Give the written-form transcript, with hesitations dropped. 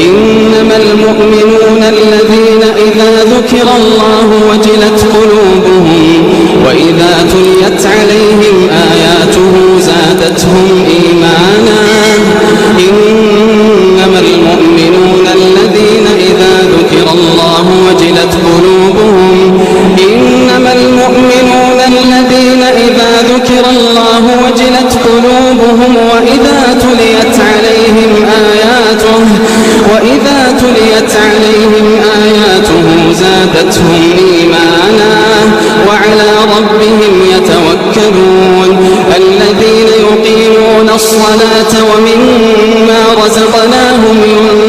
إنما المؤمنون الذين إذا ذكر الله وجلت قلوبهم وإذا تليت عليهم آياته زادتهم إيمانا إنما المؤمنون الذين إذا ذكر الله وجلت قلوبهم إنما المؤمنون الذين إذا ذكر الله وجلت قلوبهم وإذا تليت عليهم آياته زادتهم إيمانا وعلى ربهم يتوكلون الذين يقيمون الصلاة ومما رزقناهم ينفقون